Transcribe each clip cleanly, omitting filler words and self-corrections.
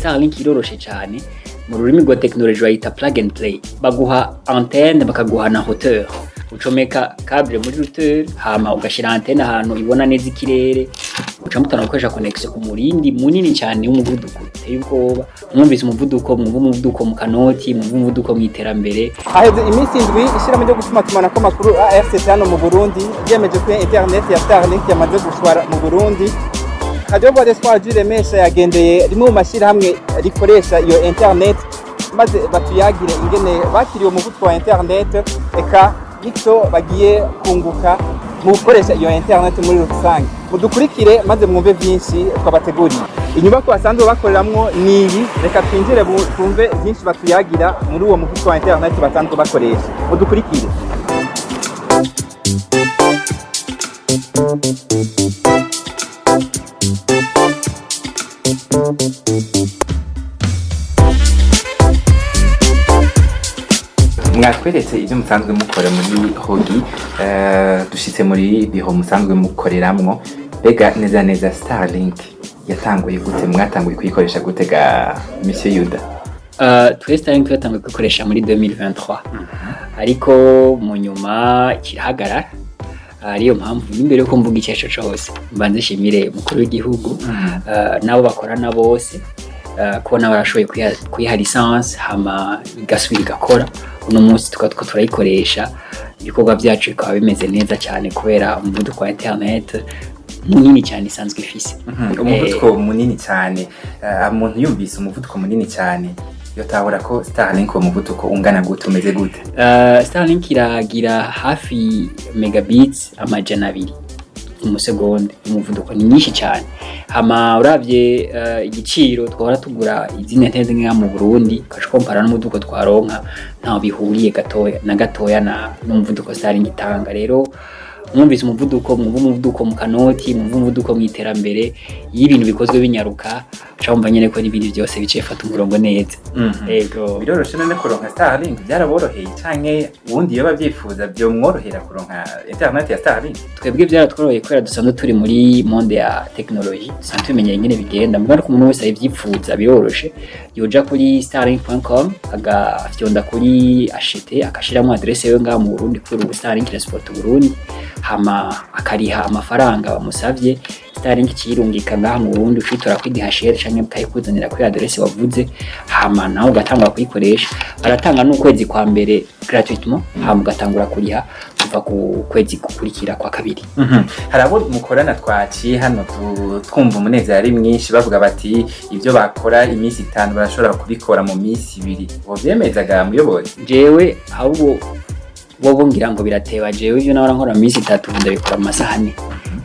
Starlink iroroshe cyane mu rurimi rwa technology bayita plug and play. Baguha antenne bakaguha na hauteur. Ucomeka câble muri routeur hama ugashira antenne ahantu ibona neza ikirere. Ucamutana ukoresha connection ku murindi munini cyane w'umuvuduko. Uteye ubwoba. Mwumvise umuvuduko mu kanoti, umuvuduko mu iterambere. Haheze iminsi indwi ishira mu byo gutuma ko makuru ARCT hano mu Burundi yemeje ko internet ya Starlink yamaze gushwara mu Burundi. Radio Voix d'Espoir Remesha yagendeye rimwe mu mashira hamwe rikoresha iyo internet maze batuyagire ingene bakiriye umuvuduko wa internet eka gito bagiye kunguka mu gukoresha iyo internet muri rusange. Mudukurikire maze mwumve byinshi twabateguriye. Inyubako basanzwe bakoreramwo niyi, reka twinjire twumve byinshi batuyagira muri uwo muvuduko wa internet basanzwe bakoresha. Mudukurikire. Mwatweretse ibyo musanzwe mukora muri Hogi, dushitse muri biho musanzwe mukoreramwo. Bega neza Starlink yatanguye gute, mwatanguye kuyikoresha gute ga Monsieur Yuda? Starlink yatanguye kuyikoresha muri 2023. Ariko mu nyuma kirahagarara. Ariyo mpamvu imbere yo kumvuga icyesho cyose mbanze shimire mukuru w'igihugu nabo bakorana bose ko nabo barashoboye kuyiha license hama igasubira igakora. Uno munsi tukatwo turayikoresha, ibikorwa byacu bikaba bimeze neza cyane kubera umuvuduko wa internet munini cyane isanzwe ifise. Umuvuduko munini cyane, umuntu yumvise umuvuduko munini cyane yotahura ko Starlink umuvuduko ungana gute, umeze gute? Starlink iragira hafi megabits amajana 2 mu segonde. Umuvuduko ni nyinshi cyane. Hama uravye igiciro twahora tugura izindi nteze nka mu Burundi kashikompara n'umuvuduko twaronka ntaho bihuriye gatoya n'umuvuduko Starlink itanga. Rero mwumvise umuvuduko mu kanoti, umuvuduko mu iterambere y'ibintu bikozwe binyaruka, cyangwa nyene ko n'ibindi byose bice fata umurongo neza. Yego biroroshe none kuronka Starlink byaraboroheye canke wundi yoba byifuza byo mworohera kuronka internet ya Starlink? Twebwe byaratworoheye kubera dusanzwe turi muri monde ya technology, dusanzwe tumenye ingene bigenda. Mbwa ko umuntu wese yivyifuza biroroshe yoja kuri starlink.com agafyonda kuri acheter akashiramo adresse yo ngaha mu Burundi kuri Starlink Transport Burundi, hama akariha amafaranga bamusavye. Starlink kirungika ngaha mu Burundi ufitora kuri DHL canke bakayikuzanira kuri adresse wavuze, hama naho ugatangura kuyikoresha. Baratanga n'ukwezi kwa mbere gratuitement, hama ugatangura kuriha kuva ku kwezi gukurikira kwa kabiri. Harabo mukorana twaciye hano twumva umunezero ari mwinshi bavuga bati ibyo bakora iminsi 5 barashobora kubikora mu minsi 2. Bo byemezaga muyobozi? Jewe ahubwo bobo ngira ngo birateba. Jewe ivyo nahora nkora mu minsi 3 ndabikora mu masaha 4.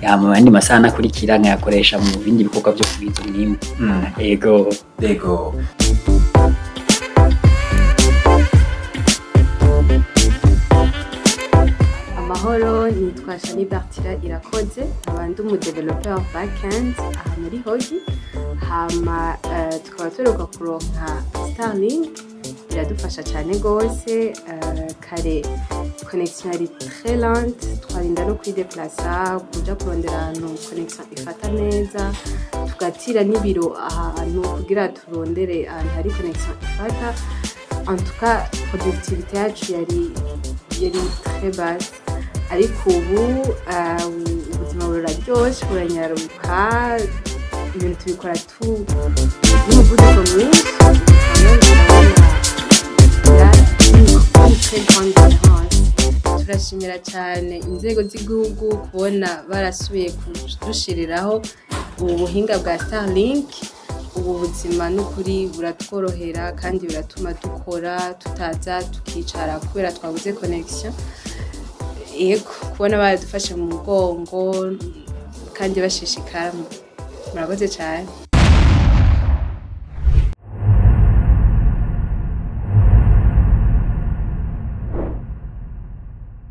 Yama andi masaha nakurikira nkayakoresha mu bindi bikorwa byo kubiza umwimbu. Yego. Amahoro, nitwa Shani Bartira Irakoze, abandi umudeveloper backend aha muri Hogi. Hama tukaba turuka kuronka Starlink, iradufasha cyane gose. Kare connection ari très lente, twarinda no kwideplacer kuja kurondera ahantu connection ifata neza, tugatira n'ibiro ahantu kugira turondere ahantu hari connection ifata. En tout cas productivité yacu yari très basse, ariko ubu ubuzima buraryoshe, buranyaruka, ibintu tubikora n'umuvuduko mwinshi. Turashimira cyane inzego z'igihugu kubona barasubiye kudushiriraho ubu buhinga bwa Starlink. Ubu buzima n'ukuri buratworohera kandi biratuma dukora tutaza tukicara kubera twabuze connection. Yego kubona baradufashe mu mugongo kandi bashishikara, murakoze cyane.